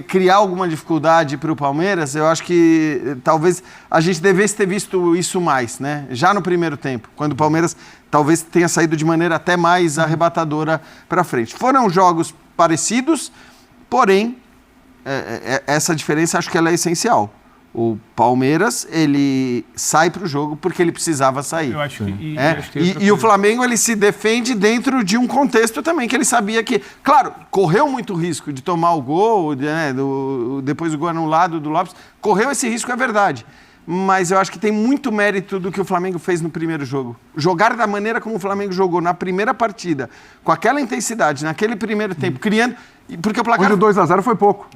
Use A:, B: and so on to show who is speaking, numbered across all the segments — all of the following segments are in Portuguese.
A: criar alguma dificuldade para o Palmeiras, eu acho que talvez a gente devesse ter visto isso mais, né? Já no primeiro tempo, quando o Palmeiras talvez tenha saído de maneira até mais arrebatadora para frente. Foram jogos parecidos, porém, essa diferença acho que ela é essencial. O Palmeiras, ele sai para o jogo porque ele precisava sair.
B: Eu acho que,
A: e o Flamengo, ele se defende dentro de um contexto também, que ele sabia que, claro, correu muito risco de tomar o gol, né, depois o gol anulado do Lopes, correu esse risco, é verdade. Mas eu acho que tem muito mérito do que o Flamengo fez no primeiro jogo. Jogar da maneira como o Flamengo jogou na primeira partida, com aquela intensidade, naquele primeiro tempo, criando... Porque o placar...
C: Onde o 2-0 foi pouco.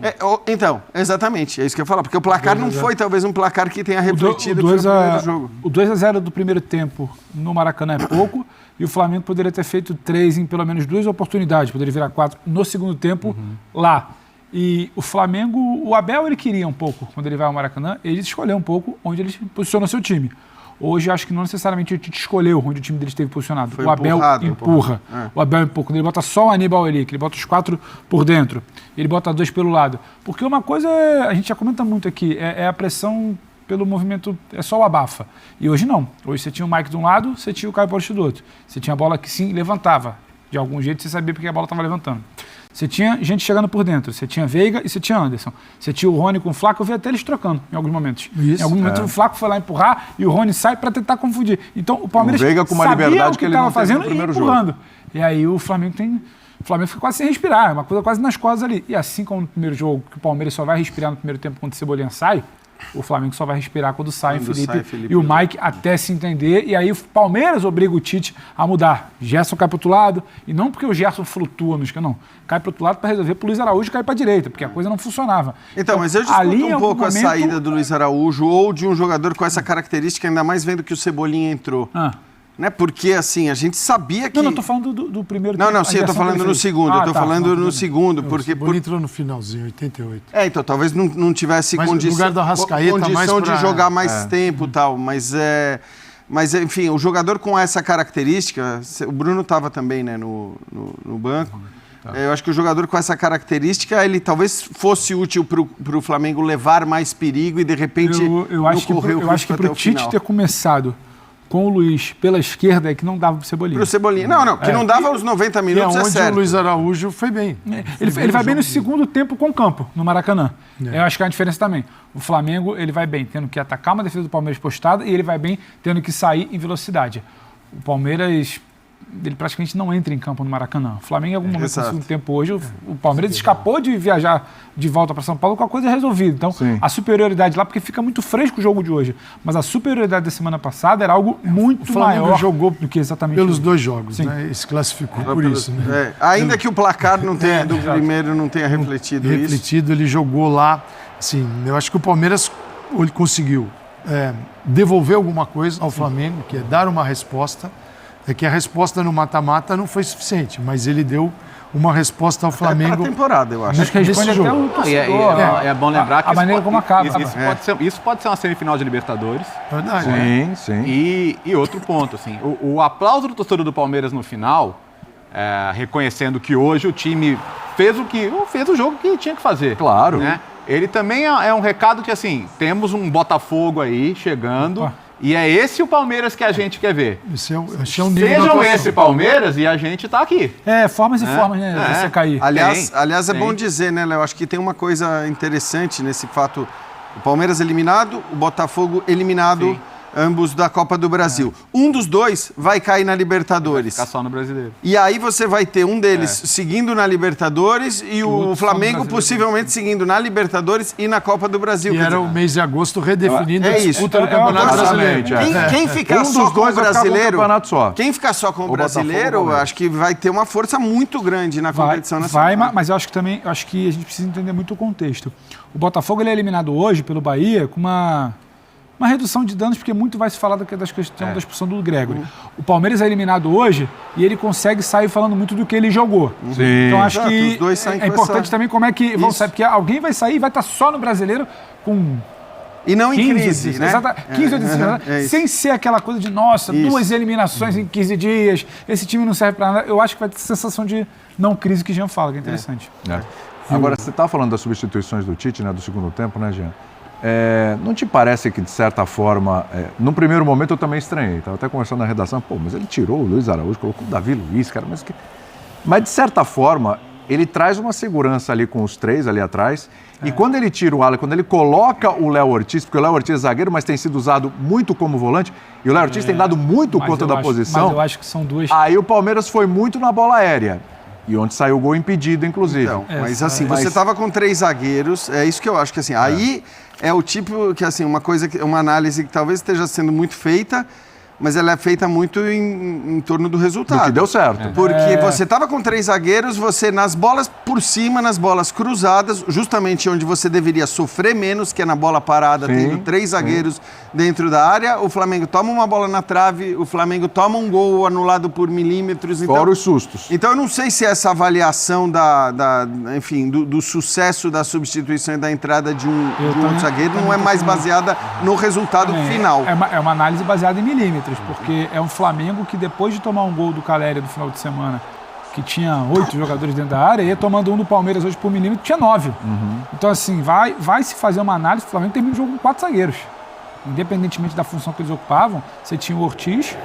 A: Então, exatamente, é isso que eu ia falar. Porque o placar não foi, talvez, um placar que tenha refletido o primeiro jogo.
B: O 2-0 do primeiro tempo no Maracanã é pouco, e o Flamengo poderia ter feito 3 em pelo menos 2 oportunidades, poderia virar 4 no segundo tempo lá. E o Flamengo, o Abel, ele queria um pouco, quando ele vai ao Maracanã, ele escolheu um pouco onde ele posiciona seu time. Hoje, acho que não necessariamente o Tite escolheu onde o time dele esteve posicionado.
A: Foi
B: o Abel empurra. O Abel empurra. Quando ele bota só o Aníbal ali, que ele bota os 4 por dentro, ele bota 2 pelo lado. Porque uma coisa, a gente já comenta muito aqui, é a pressão pelo movimento, é só o abafa. E hoje não. Hoje você tinha o Mike de um lado, você tinha o Caio Paulista do outro. Você tinha a bola que sim levantava. De algum jeito você sabia porque a bola estava levantando. Você tinha gente chegando por dentro, você tinha Veiga e você tinha Anderson. Você tinha o Rony com o Flaco, eu vi até eles trocando em alguns momentos. Em algum momento o Flaco foi lá empurrar e o Rony sai para tentar confundir. Então o Palmeiras
C: Veiga com uma
B: sabia
C: liberdade
B: o que
C: ele
B: estava
C: não teve
B: fazendo
C: no primeiro
B: e empurrando. E aí o Flamengo fica quase sem respirar, uma coisa quase nas costas ali. E assim como no primeiro jogo, que o Palmeiras só vai respirar no primeiro tempo quando o Cebolinha sai, o Flamengo só vai respirar quando sai o Felipe e o Mike até se entender. E aí o Palmeiras obriga o Tite a mudar. Gerson cai para o outro lado, e não porque o Gerson flutua no esquema, não. Cai para o outro lado para resolver para o Luiz Araújo cair para a direita, porque a coisa não funcionava.
A: Então, mas eu discuto um pouco a saída do Luiz Araújo ou de um jogador com essa característica, ainda mais vendo que o Cebolinha entrou. Né? Porque, assim, a gente sabia que...
B: Não, tô falando do primeiro tempo.
A: Não, sim, eu tô falando no segundo. Eu tô falando no segundo, porque...
D: O entrou no finalzinho, 88.
A: Então, talvez não tivesse
D: condição, no lugar do Arrascaeta,
A: condição de jogar mais tempo e tal, mas, enfim, o jogador com essa característica, o Bruno estava também, né, no banco, eu acho que o jogador com essa característica, ele talvez fosse útil para o Flamengo levar mais perigo e, de repente,
B: eu acho que para o Tite ter começado com o Luiz pela esquerda é que não dava pro Cebolinha.
A: Pro Cebolinha. Não, que não dava os 90 minutos,
D: é
A: onde
D: certo. O Luiz Araújo foi bem.
B: Ele vai bem no segundo tempo com o campo, no Maracanã. Eu acho que é a diferença também. O Flamengo, ele vai bem tendo que atacar uma defesa do Palmeiras postada e ele vai bem tendo que sair em velocidade. O Palmeiras, ele praticamente não entra em campo no Maracanã. O Flamengo, em algum momento, no segundo tempo hoje, o Palmeiras escapou de viajar de volta para São Paulo com a coisa resolvida. Então, a superioridade lá, porque fica muito fresco o jogo de hoje. Mas a superioridade da semana passada era algo muito maior
D: jogou
B: do que exatamente
D: pelos 2 jogos, né? E se classificou por isso. Né?
A: Ainda que o placar não tenha, do primeiro não tenha refletido isso.
D: Ele jogou lá. Assim, eu acho que o Palmeiras ele conseguiu devolver alguma coisa ao Flamengo, que é dar uma resposta. É que a resposta no mata-mata não foi suficiente, mas ele deu uma resposta ao Flamengo.
A: Até a temporada, eu acho.
B: Acho que responde até o torcedor.
E: É bom lembrar que
B: a maneira como acaba.
E: Isso pode ser uma semifinal de Libertadores.
D: Verdade.
C: Sim.
E: E outro ponto, assim, o aplauso do torcedor do Palmeiras no final, reconhecendo que hoje o time fez o jogo que tinha que fazer.
C: Claro.
E: Né? Ele também é um recado que, assim, temos um Botafogo aí chegando. E é esse o Palmeiras que a gente quer ver. Sejam esse Palmeiras e a gente tá aqui.
B: Formas e formas, né? Você cair.
A: Aliás, é bom dizer, né, Léo? Acho que tem uma coisa interessante nesse fato. O Palmeiras eliminado, o Botafogo eliminado, ambos da Copa do Brasil. Um dos dois vai cair na Libertadores.
E: Vai ficar só no Brasileiro.
A: E aí você vai ter um deles seguindo na Libertadores e o Flamengo possivelmente seguindo na Libertadores e na Copa do Brasil.
D: E era o mês de agosto redefinindo a disputa do Campeonato Brasileiro.
A: Quem ficar só com o brasileiro,
C: quem
A: ficar só com o brasileiro, acho que vai ter uma força muito grande na competição nacional.
B: Mas eu acho que a gente precisa entender muito o contexto. O Botafogo ele é eliminado hoje pelo Bahia com uma redução de danos, porque muito vai se falar da questão da expulsão do Gregory. O Palmeiras é eliminado hoje e ele consegue sair falando muito do que ele jogou. Então acho que
A: os dois saem
B: é importante também como é que vão sair, porque alguém vai sair e vai estar só no Brasileiro com...
A: E não 15, em crise, né?
B: 15 ou 16, sem ser aquela coisa de, nossa, 2 eliminações em 15 dias, esse time não serve para nada. Eu acho que vai ter sensação de não crise que Jean fala, que é interessante.
C: Agora, você está falando das substituições do Tite, né, do segundo tempo, né, Jean? Não te parece que, de certa forma, num primeiro momento eu também estranhei, estava até conversando na redação, mas ele tirou o Luiz Araújo, colocou o Davi Luiz, cara, mas de certa forma, ele traz uma segurança ali com os três ali atrás, e quando ele tira o Alan, quando ele coloca o Léo Ortiz, porque o Léo Ortiz é zagueiro, mas tem sido usado muito como volante, e o Léo Ortiz tem dado muito conta da posição.
B: Mas eu acho que são duas...
C: Aí o Palmeiras foi muito na bola aérea. E onde saiu o gol impedido, inclusive.
A: Então, mas assim, você estava com 3 zagueiros, é isso que eu acho que assim, aí é o tipo que assim, uma análise que talvez esteja sendo muito feita, mas ela é feita muito em torno do resultado.
C: Do que deu certo.
A: Porque você estava com 3 zagueiros, você nas bolas por cima, nas bolas cruzadas, justamente onde você deveria sofrer menos, que é na bola parada, tendo 3 zagueiros dentro da área, o Flamengo toma uma bola na trave, o Flamengo toma um gol anulado por milímetros. Então,
C: fora os sustos.
A: Então eu não sei se essa avaliação enfim, do sucesso da substituição e da entrada de um outro zagueiro não é mais baseada no resultado final.
B: É uma análise baseada em milímetros. Porque é um Flamengo que depois de tomar um gol do Calleri no final de semana, que tinha 8 jogadores dentro da área, ia tomando um do Palmeiras hoje por milímetro, tinha 9. Então assim, vai se fazer uma análise, o Flamengo termina o jogo com 4 zagueiros. Independentemente da função que eles ocupavam, você tinha o Ortiz,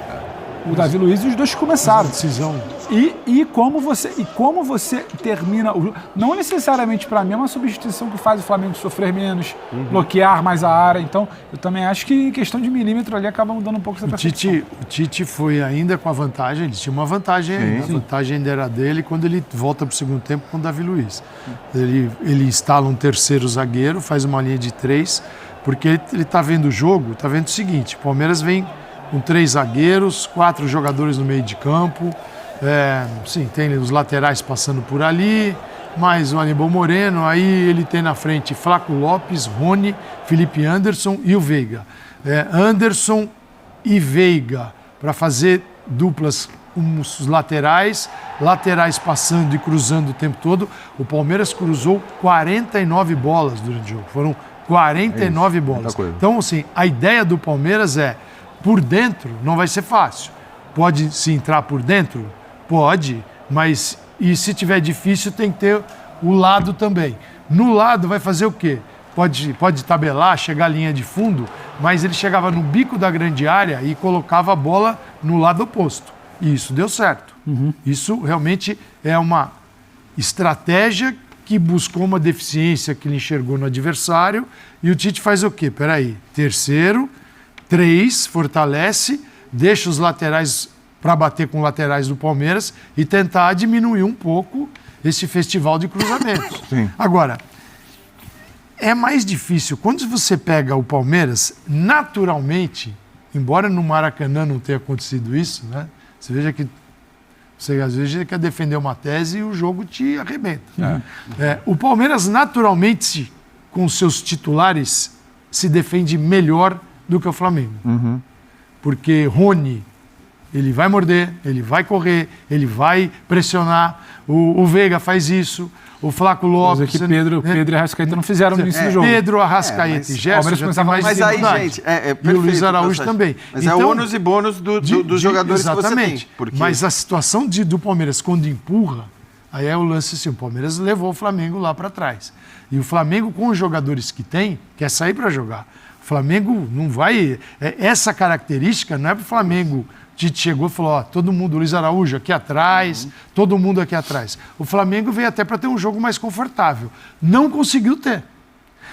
B: o Davi Luiz e os dois que começaram.
D: Decisão.
B: E como você termina o jogo. Não necessariamente para mim é uma substituição que faz o Flamengo sofrer menos, bloquear mais a área. Então, eu também acho que em questão de milímetro ali acaba mudando um pouco essa percepção.
D: O Tite foi ainda com a vantagem, ele tinha uma vantagem ainda. A vantagem ainda era dele quando ele volta para o segundo tempo com o Davi Luiz. Ele instala um terceiro zagueiro, faz uma linha de 3, porque ele está vendo o jogo, está vendo o seguinte, o Palmeiras vem com 3 zagueiros, 4 jogadores no meio de campo, tem os laterais passando por ali, mais o Aníbal Moreno, aí ele tem na frente Flaco Lopes, Rony, Felipe Anderson e o Veiga. Anderson e Veiga para fazer duplas com os laterais passando e cruzando o tempo todo. O Palmeiras cruzou 49 bolas durante o jogo, foram 49 bolas. Então, assim, a ideia do Palmeiras por dentro não vai ser fácil. Pode se entrar por dentro? Pode, mas e se tiver difícil tem que ter o lado também. No lado vai fazer o quê? Pode tabelar, chegar à linha de fundo, mas ele chegava no bico da grande área e colocava a bola no lado oposto. E isso deu certo. Isso realmente é uma estratégia que buscou uma deficiência que ele enxergou no adversário. E o Tite faz o quê? Peraí, terceiro, 3, fortalece, deixa os laterais para bater com laterais do Palmeiras e tentar diminuir um pouco esse festival de cruzamentos. Agora, é mais difícil. Quando você pega o Palmeiras, naturalmente, embora no Maracanã não tenha acontecido isso, né? Você veja que você às vezes quer defender uma tese e o jogo te arrebenta. O Palmeiras, naturalmente, com seus titulares, se defende melhor do que o Flamengo. Porque Rony, ele vai morder, ele vai correr, ele vai pressionar. O Veiga faz isso. O Flaco Lopes...
B: que Pedro e Arrascaeta não fizeram no início do jogo.
D: Pedro, Arrascaeta e Gerson já tem mais
A: dificuldade. Mas aí, gente...
D: e o Luiz Araújo também.
A: Mas então, é ônus e bônus dos jogadores que você tem.
D: Porque... Mas a situação do Palmeiras, quando empurra, aí é o lance assim, o Palmeiras levou o Flamengo lá para trás. E o Flamengo, com os jogadores que tem, quer sair para jogar. O Flamengo não vai... essa característica não é para o Flamengo... Tite chegou e falou, todo mundo, Luiz Araújo aqui atrás, todo mundo aqui atrás. O Flamengo veio até para ter um jogo mais confortável. Não conseguiu ter.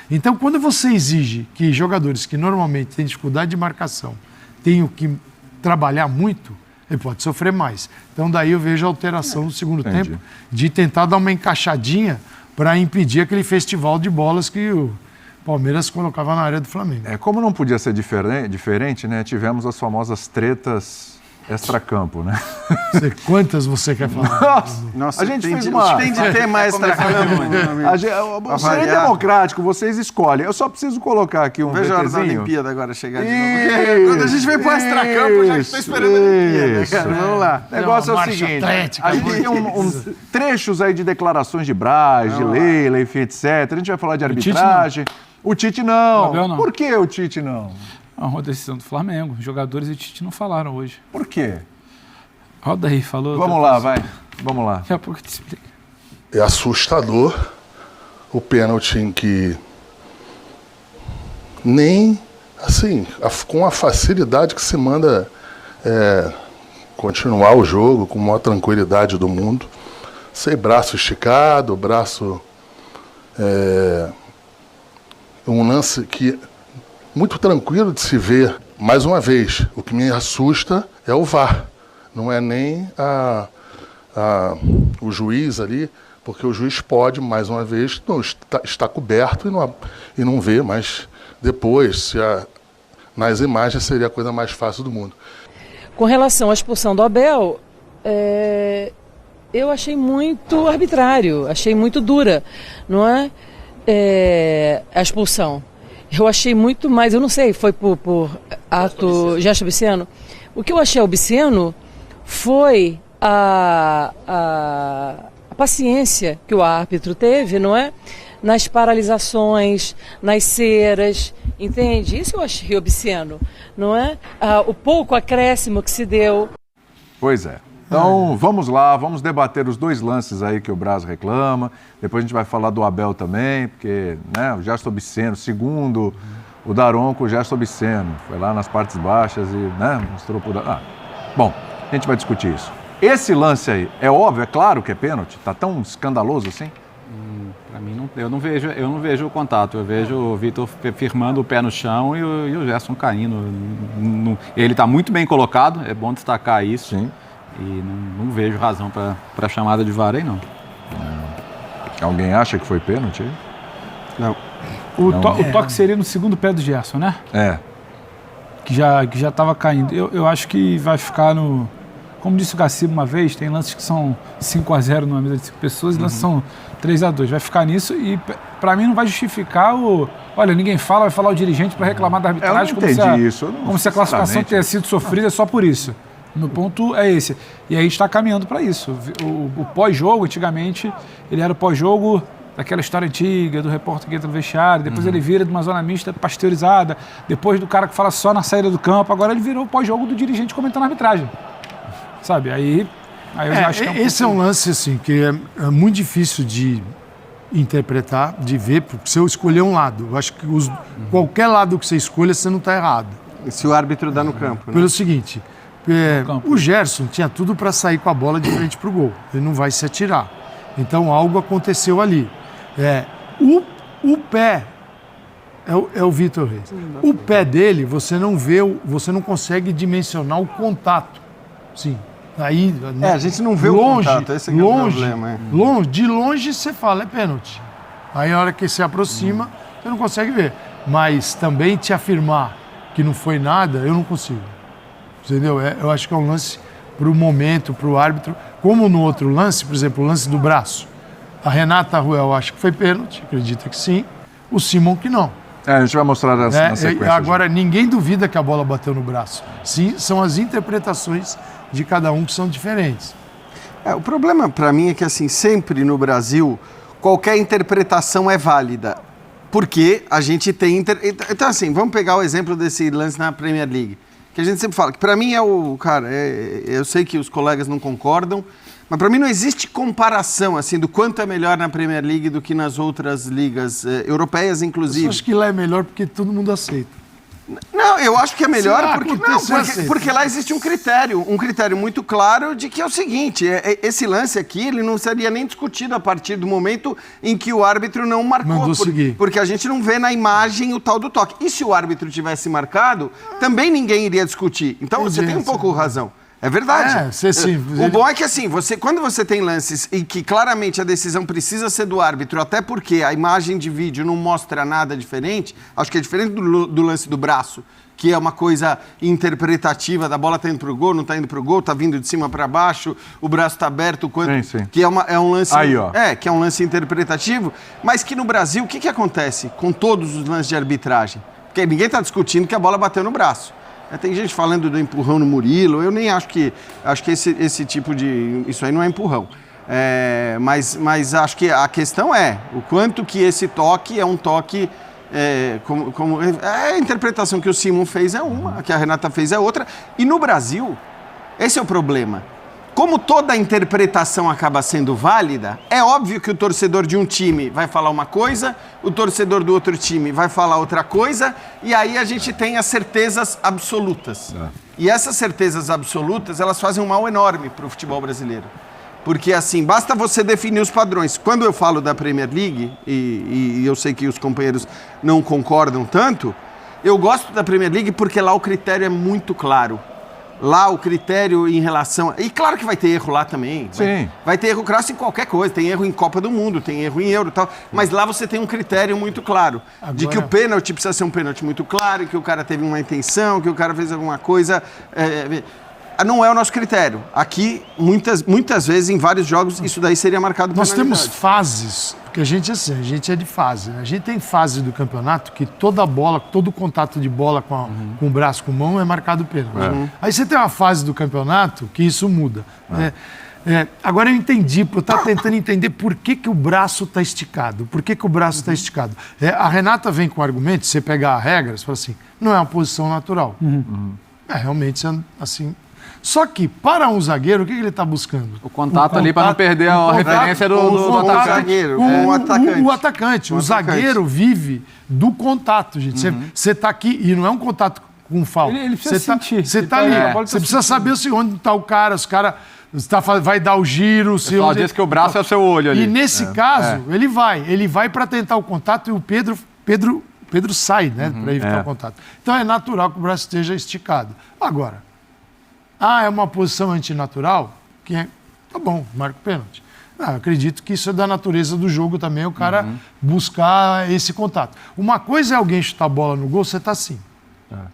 D: Então, quando você exige que jogadores que normalmente têm dificuldade de marcação tenham que trabalhar muito, ele pode sofrer mais. Então, daí eu vejo a alteração no segundo tempo de tentar dar uma encaixadinha para impedir aquele festival de bolas que o Palmeiras colocava na área do Flamengo.
C: Como não podia ser diferente, né? Tivemos as famosas tretas extracampo, né?
D: Quantas você quer falar?
C: Nossa, a gente fez uma...
A: Tem de tema extracampo.
C: Você é democrático, vocês escolhem. Eu só preciso colocar aqui um
A: veja a hora da Olimpíada agora chegar de novo. Porque quando a gente vem pro extracampo, já estou esperando a Olimpíada, cara. Vamos lá.
C: O negócio é o seguinte, a gente tem trechos aí de declarações de Braz, de Leila, enfim, etc. A gente vai falar de arbitragem. O Tite não. Por que o Tite não?
B: É uma decisão do Flamengo. Os jogadores e o Tite não falaram hoje.
C: Por quê?
B: Roda aí, falou.
C: Vamos lá, vai. Vamos lá.
B: Daqui a pouco eu te explico.
F: É assustador o pênalti em que nem, assim, com a facilidade que se manda continuar o jogo com a maior tranquilidade do mundo, sem braço esticado, braço... um lance que muito tranquilo de se ver. Mais uma vez, o que me assusta é o VAR, não é nem o juiz ali, porque o juiz pode, mais uma vez, não, está coberto e não vê, mas depois, nas imagens, seria a coisa mais fácil do mundo.
G: Com relação à expulsão do Abel, eu achei muito arbitrário, achei muito dura, não é? A expulsão. Eu achei muito mais, eu não sei, foi por ato gesto obsceno. O que eu achei obsceno foi a paciência que o árbitro teve, não é? Nas paralisações, nas ceras, entende? Isso eu achei obsceno, não é? O pouco acréscimo que se deu.
C: Pois é. Então, vamos lá, vamos debater os dois lances aí que o Braz reclama. Depois a gente vai falar do Abel também, porque, né, o gesto obsceno, segundo o Daronco, o gesto obsceno. Foi lá nas partes baixas e, né, mostrou por... Bom, a gente vai discutir isso. Esse lance aí, é óbvio, é claro que é pênalti? Tá tão escandaloso assim?
E: Para mim, eu não vejo o contato. Eu vejo o Vitor firmando o pé no chão e o Gerson caindo. Ele está muito bem colocado, é bom destacar isso.
C: Sim.
E: E não vejo razão para a chamada de VAR aí, não.
C: Alguém acha que foi pênalti aí?
A: Não.
B: O toque seria no segundo pé do Gerson, né? Que já estava caindo. Eu acho que vai ficar no... Como disse o Gacibo uma vez, tem lances que são 5-0 numa mesa de 5 pessoas e lances são 3-2. Vai ficar nisso e, para mim, não vai justificar o... Olha, ninguém fala, vai falar o dirigente para reclamar da arbitragem como se a classificação tenha sido sofrida só por isso. O meu ponto é esse. E aí a gente está caminhando para isso. O pós-jogo, antigamente, ele era o pós-jogo daquela história antiga, do repórter que entra no vestiário, depois ele vira de uma zona mista pasteurizada, depois do cara que fala só na saída do campo, agora ele virou o pós-jogo do dirigente comentando a arbitragem. Sabe? Aí eu já acho que
D: esse é um lance, assim, que é muito difícil de interpretar, de ver, porque se eu escolher um lado, eu acho que qualquer lado que você escolha, você não está errado.
A: Se o árbitro dá no campo, né?
D: Pelo seguinte... o Gerson tinha tudo para sair com a bola de frente para o gol. Ele não vai se atirar. Então algo aconteceu ali. O pé é o Vitor Reis. O pé dele você não vê, você não consegue dimensionar o contato. Sim. Aí,
A: a gente não vê
D: longe,
A: o contato, esse é o problema.
D: De longe você fala, é pênalti. Aí na hora que se aproxima, você não consegue ver. Mas também te afirmar que não foi nada, eu não consigo. Entendeu? Eu acho que é um lance para o momento, para o árbitro. Como no outro lance, por exemplo, o lance do braço. A Renata Ruel acha que foi pênalti, acredita que sim. O Simon que não.
C: A gente vai mostrar na sequência.
D: Agora, ninguém duvida que a bola bateu no braço. Sim, são as interpretações de cada um que são diferentes.
A: O problema para mim é que, assim, sempre no Brasil, qualquer interpretação é válida. Porque a gente tem... Então, assim, vamos pegar o exemplo desse lance na Premier League. Que a gente sempre fala, que para mim eu sei que os colegas não concordam, mas para mim não existe comparação, assim, do quanto é melhor na Premier League do que nas outras ligas europeias, inclusive.
D: Eu acho que lá é melhor porque todo mundo aceita.
A: Não, eu acho que é melhor porque lá existe um critério muito claro de que é o seguinte, esse lance aqui, ele não seria nem discutido a partir do momento em que o árbitro não marcou, porque a gente não vê na imagem o tal do toque. E se o árbitro tivesse marcado, também ninguém iria discutir. Então você tem um pouco razão. É verdade. O bom é que, assim, quando você tem lances em que claramente a decisão precisa ser do árbitro, até porque a imagem de vídeo não mostra nada diferente, acho que é diferente do lance do braço, que é uma coisa interpretativa, da bola tá indo pro gol, não tá indo pro gol, tá vindo de cima para baixo, o braço tá aberto, que é um lance...
C: Aí, ó.
A: Que é um lance interpretativo, mas que no Brasil, o que acontece com todos os lances de arbitragem? Porque ninguém tá discutindo que a bola bateu no braço. Tem gente falando do empurrão no Murilo, eu nem acho que esse tipo de... Isso aí não é empurrão. Mas acho que a questão é o quanto que esse toque é um toque... a interpretação que o Simon fez é uma, a que a Renata fez é outra. E no Brasil, esse é o problema. como toda interpretação acaba sendo válida, é óbvio que o torcedor de um time vai falar uma coisa, o torcedor do outro time vai falar outra coisa, e aí a gente tem as certezas absolutas. E essas certezas absolutas, elas fazem um mal enorme para o futebol brasileiro. Porque, assim, basta você definir os padrões. Quando eu falo da Premier League, e eu sei que os companheiros não concordam tanto, eu gosto da Premier League porque lá o critério é muito claro. Lá o critério em relação... E claro que vai ter erro lá também.
C: Sim.
A: Vai ter erro crasso em qualquer coisa. Tem erro em Copa do Mundo, tem erro em Euro e tal. Mas lá você tem um critério muito claro. De que o pênalti precisa ser um pênalti muito claro, que o cara teve uma intenção, que o cara fez alguma coisa... Não é o nosso critério. Aqui, muitas vezes, em vários jogos, isso daí seria marcado por penalidade.
D: Nós temos fases, porque a gente é de fase, né? A gente tem fase do campeonato que toda bola, todo contato de bola com o braço, com a mão, é marcado pênalti. Aí você tem uma fase do campeonato que isso muda. Agora eu entendi, eu estava tentando entender por que o braço está esticado. Por que o braço está esticado? A Renata vem com o argumento, você pegar a regra, você fala assim, não é uma posição natural. Realmente, assim... Só que, para um zagueiro, o que ele está buscando?
E: O contato ali para não perder a referência do atacante.
D: O atacante. O zagueiro vive do contato, gente. Você está aqui, e não é um contato com falta.
B: Ele precisa sentir.
D: Você está ali. Você precisa saber onde está o cara, vai dar o giro.
E: O pessoal diz que o braço é o seu olho ali.
D: E nesse caso, ele vai para tentar o contato e o Pedro sai, né, para evitar o contato. Então é natural que o braço esteja esticado. Agora, é uma posição antinatural? Tá bom, marca o pênalti. Acredito que isso é da natureza do jogo também, o cara buscar esse contato. Uma coisa é alguém chutar a bola no gol, você tá assim.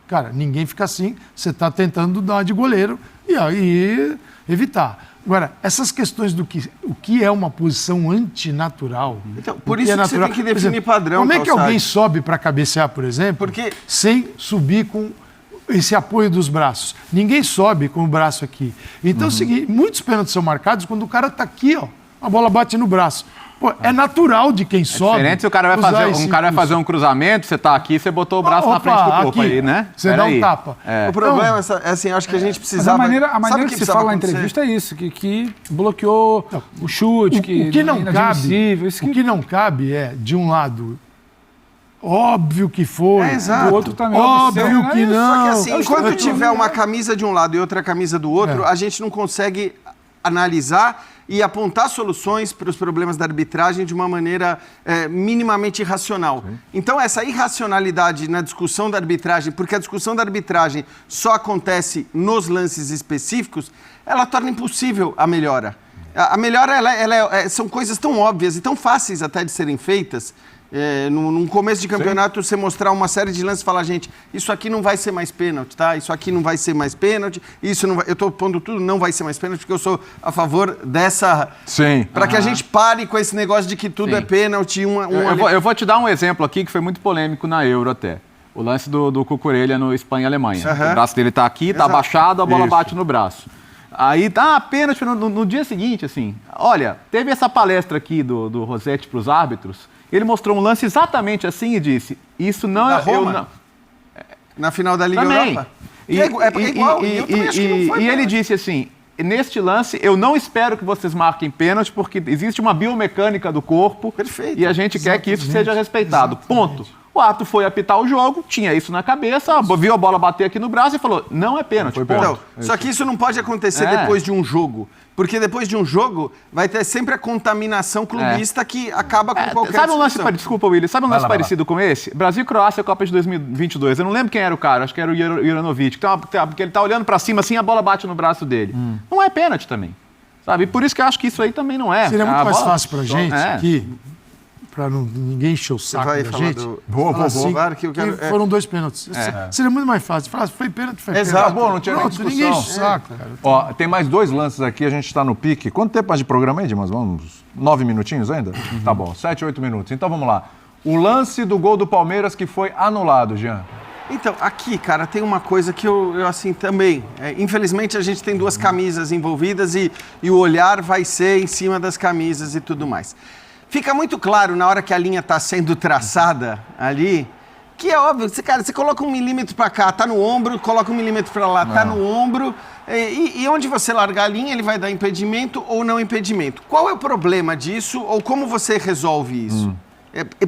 D: Cara, ninguém fica assim, você tá tentando dar de goleiro e aí evitar. Agora, essas questões do o que é uma posição antinatural...
A: Então, por isso que você tem que definir padrão.
D: Como é que alguém sobe para cabecear, por exemplo, sem subir com... esse apoio dos braços? Ninguém sobe com o braço aqui. Então é o seguinte, muitos pênaltis são marcados quando o cara está aqui, a bola bate no braço. Pô, é natural de quem sobe.
E: Diferente se o cara vai fazer um cruzamento, você está aqui, você botou o braço na frente do corpo aí, né?
D: Você dá um tapa.
A: O problema é assim, acho que a gente precisava...
B: Mas a maneira que se fala na entrevista é isso, que bloqueou o chute,
D: o que não cabe é, de um lado... Óbvio que foi.
A: Exato.
B: O outro também.
D: Óbvio que não.
A: Só que assim, enquanto tiver uma camisa de um lado e outra camisa do outro, a gente não consegue analisar e apontar soluções para os problemas da arbitragem de uma maneira minimamente irracional. Então, essa irracionalidade na discussão da arbitragem, porque a discussão da arbitragem só acontece nos lances específicos, ela torna impossível a melhora. A melhora, são coisas tão óbvias e tão fáceis até de serem feitas. Num começo de campeonato, você mostrar uma série de lances e falar, gente, isso aqui não vai ser mais pênalti, tá? Isso aqui não vai ser mais pênalti, isso não vai... Eu estou pondo tudo, não vai ser mais pênalti, porque eu sou a favor dessa...
C: Sim.
A: Para que a gente pare com esse negócio de que tudo é pênalti.
E: Eu vou te dar um exemplo aqui que foi muito polêmico na Euro até. O lance do Cucurella no Espanha e Alemanha. O braço dele está aqui, está abaixado, a bola bate no braço. Aí, pênalti no dia seguinte, assim. Olha, teve essa palestra aqui do Rossetti para os árbitros. Ele mostrou um lance exatamente assim e disse, isso não é...
A: Roma? Na final da Liga Europa?
E: E ele disse assim, neste lance, eu não espero que vocês marquem pênalti, porque existe uma biomecânica do corpo.
A: Perfeito.
E: E a gente quer que isso seja respeitado. Ponto. O árbitro foi apitar o jogo, tinha isso na cabeça, viu a bola bater aqui no braço e falou, não é pênalti.
A: Então, só que isso não pode acontecer depois de um jogo. Porque depois de um jogo, vai ter sempre a contaminação clubista que acaba com qualquer
E: Sabe um lance, desculpa, Willi, sabe um lance parecido com esse? Brasil e Croácia, Copa de 2022. Eu não lembro quem era o cara, acho que era o Juranovic. Porque ele tá olhando pra cima assim, a bola bate no braço dele. Não é pênalti também. Sabe? Por isso que eu acho que isso aí também não é.
D: Seria muito mais fácil pra gente aqui, pra ninguém encher o saco da gente. Foram 2 pênaltis. Seria muito mais fácil. Foi pênalti, foi pênalti.
C: Exato. Bom, não tinha nem discussão.
D: Ninguém enche o saco, cara.
C: Ó, tem mais 2 lances aqui, a gente está no pique. Quanto tempo mais de programa aí, Dimas? Vamos, 9 minutinhos ainda? Tá bom, 7, 8 minutos. Então vamos lá. O lance do gol do Palmeiras que foi anulado, Jean.
A: Então, aqui, cara, tem uma coisa que eu assim, também... infelizmente, a gente tem 2 camisas envolvidas e o olhar vai ser em cima das camisas e tudo mais. Fica muito claro na hora que a linha está sendo traçada ali, que é óbvio, você coloca 1 milímetro para cá, tá no ombro, coloca 1 milímetro para lá, tá no ombro, E onde você largar a linha, ele vai dar impedimento ou não impedimento. Qual é o problema disso ou como você resolve isso?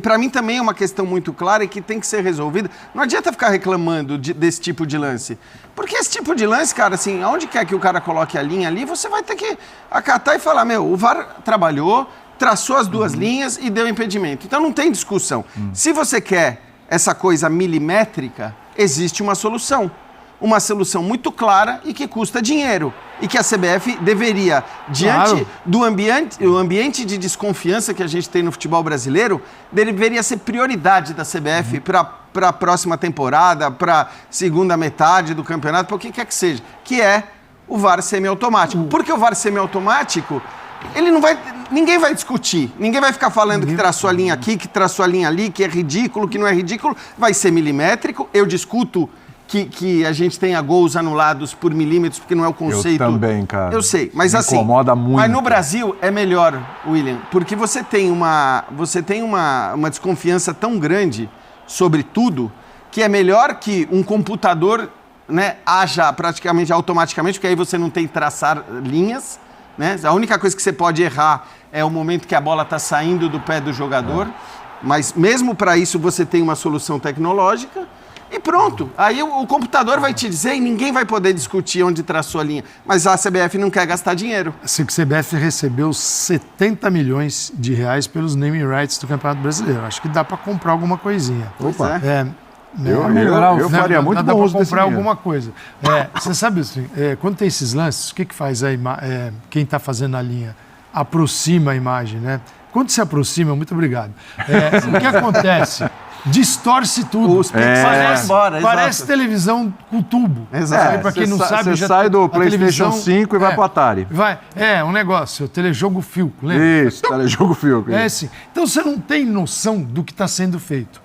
A: Para mim também é uma questão muito clara e que tem que ser resolvida. Não adianta ficar reclamando desse tipo de lance. Porque esse tipo de lance, cara, assim, aonde quer que o cara coloque a linha ali, você vai ter que acatar e falar, o VAR trabalhou, traçou as duas linhas e deu impedimento. Então não tem discussão. Se você quer essa coisa milimétrica, existe uma solução. Uma solução muito clara e que custa dinheiro. E que a CBF deveria, diante do ambiente de desconfiança que a gente tem no futebol brasileiro, deveria ser prioridade da CBF para a próxima temporada, para a segunda metade do campeonato, para o que quer que seja, que é o VAR semiautomático. Porque o VAR semiautomático, ninguém vai discutir, ninguém vai ficar falando que traçou a linha aqui, que traçou a linha ali, que é ridículo, que não é ridículo, vai ser milimétrico. Eu discuto que a gente tenha gols anulados por milímetros, porque não é o conceito.
C: Eu também, cara.
A: Eu sei, mas
C: Me
A: assim...
C: incomoda muito.
A: Mas no Brasil é melhor, William, porque você tem uma desconfiança tão grande sobre tudo, que é melhor que um computador, né, haja praticamente automaticamente, porque aí você não tem que traçar linhas, né? A única coisa que você pode errar é o momento que a bola está saindo do pé do jogador, mas mesmo para isso você tem uma solução tecnológica. E pronto, aí o computador vai te dizer e ninguém vai poder discutir onde traçou a linha. Mas a CBF não quer gastar dinheiro.
D: A CBF recebeu 70 milhões de reais pelos naming rights do Campeonato Brasileiro. Acho que dá para comprar alguma coisinha.
C: Opa.
D: Eu
C: faria muito
D: bom uso
C: desse
D: comprar
C: dinheiro.
D: alguma coisa. Você sabe assim, quando tem esses lances, o que faz quem está fazendo a linha? Aproxima a imagem, né? Quando se aproxima, muito obrigado. O que acontece? Distorce tudo.
A: Os pixels vão embora,
D: Parece
A: exato.
D: televisão com tubo.
A: Exato.
D: Para quem não sabe,
C: você sai do
D: a
C: PlayStation
D: televisão-
C: 5 e vai pro Atari.
D: Um negócio, o telejogo fio, lembra?
C: Isso, telejogo fio.
D: Assim. Então você não tem noção do que está sendo feito.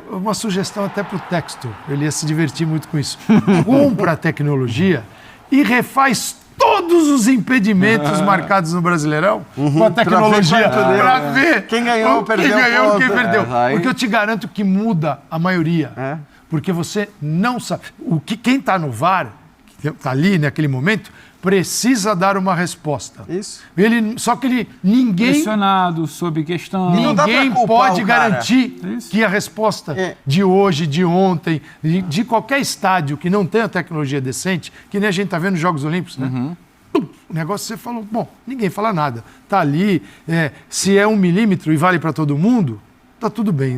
D: Uma sugestão até para o Textor, ele ia se divertir muito com isso. Compra a tecnologia e refaz todos os impedimentos marcados no Brasileirão com a tecnologia para ver
A: quem ganhou,
D: quem
A: perdeu.
D: perdeu.
C: Aí-
D: Porque eu te garanto que muda a maioria. Porque você não sabe. Quem está no VAR, que está ali naquele momento, precisa dar uma resposta.
A: Isso.
D: Só que ninguém
B: Pressionado, sob questão.
A: Não dá pra
D: Ninguém
A: culpar
D: pode
A: o cara.
D: garantir
B: Isso.
D: que a resposta de hoje, de ontem, de qualquer estádio que não tenha tecnologia decente, que nem a gente está vendo nos Jogos Olímpicos, né? Pum, o negócio você falou, bom, ninguém fala nada. Está ali, se é 1 milímetro e vale para todo mundo, está tudo bem.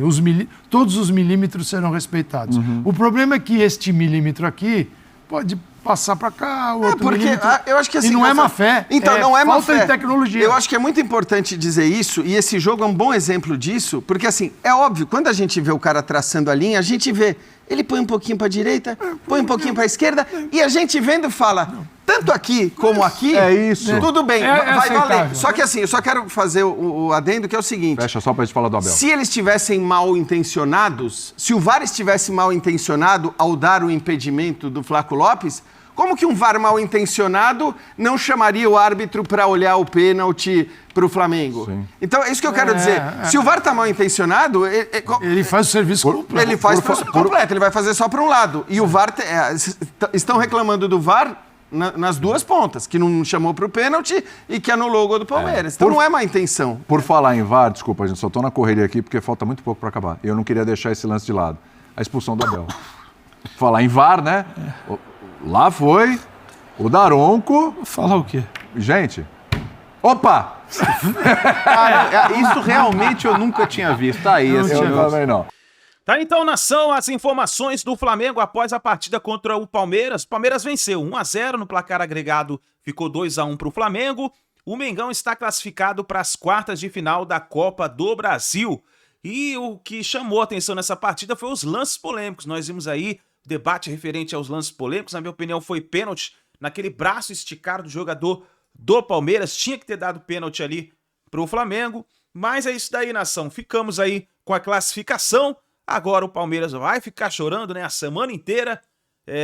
D: Todos os milímetros serão respeitados. O problema é que este milímetro aqui pode passar para cá, o outro
A: Porque
D: milímetro.
A: eu acho que assim,
D: e não é má fé.
A: Então, não é má
D: falta
A: fé.
D: de tecnologia.
A: Eu acho que é muito importante dizer isso, e esse jogo é um bom exemplo disso, porque assim, é óbvio, quando a gente vê o cara traçando a linha, a gente vê, ele põe um pouquinho para a direita, põe um pouquinho para a esquerda, e a gente vendo fala, tanto aqui como aqui, tudo bem, vai
B: aceitável.
A: valer. Só que assim, eu só quero fazer o adendo, que é o seguinte,
C: Fecha só pra gente falar do Abel.
A: se eles estivessem mal intencionados, se o VAR estivesse mal intencionado ao dar o impedimento do Flaco Lopes, como que um VAR mal intencionado não chamaria o árbitro para olhar o pênalti para o Flamengo?
C: Sim.
A: Então, é isso que eu quero dizer. Se o VAR está mal intencionado,
D: Ele faz o serviço completo.
A: ele faz completo, ele vai fazer só para um lado. E o VAR, estão reclamando do VAR nas duas pontas, que não chamou para o pênalti e que anulou o gol do Palmeiras. Então não é má intenção.
C: Por falar em VAR, desculpa, a gente só tô na correria aqui porque falta muito pouco para acabar. Eu não queria deixar esse lance de lado. A expulsão do Abel. Falar em VAR, né? Lá foi o Daronco.
B: Falar o quê?
C: Gente, opa!
E: Cara, isso realmente eu nunca tinha visto. Tá aí, esse
C: Eu
E: negócio.
C: também não.
H: Tá então, nação, as informações do Flamengo após a partida contra o Palmeiras. O Palmeiras venceu 1-0 no placar agregado, ficou 2-1 para o Flamengo. O Mengão está classificado para as quartas de final da Copa do Brasil. E o que chamou a atenção nessa partida foi os lances polêmicos. Nós vimos aí debate referente aos lances polêmicos. Na minha opinião, foi pênalti naquele braço esticado do jogador do Palmeiras. Tinha que ter dado pênalti ali para o Flamengo. Mas é isso daí, nação. Ficamos aí com a classificação. Agora o Palmeiras vai ficar chorando, né, a semana inteira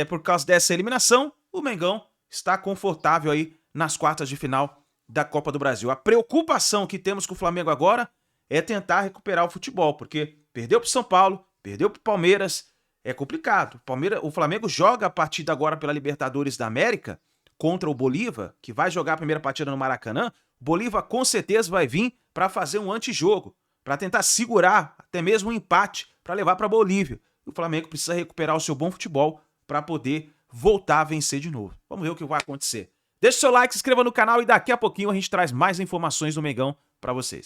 H: por causa dessa eliminação. O Mengão está confortável aí nas quartas de final da Copa do Brasil. A preocupação que temos com o Flamengo agora é tentar recuperar o futebol, porque perdeu para o São Paulo, perdeu para o Palmeiras, é complicado. O Flamengo joga a partida agora pela Libertadores da América contra o Bolívar, que vai jogar a primeira partida no Maracanã, o Bolívar com certeza vai vir para fazer um antijogo, para tentar segurar até mesmo um empate para levar para a Bolívia. E o Flamengo precisa recuperar o seu bom futebol para poder voltar a vencer de novo. Vamos ver o que vai acontecer. Deixe seu like, se inscreva no canal e daqui a pouquinho a gente traz mais informações do Mengão para vocês.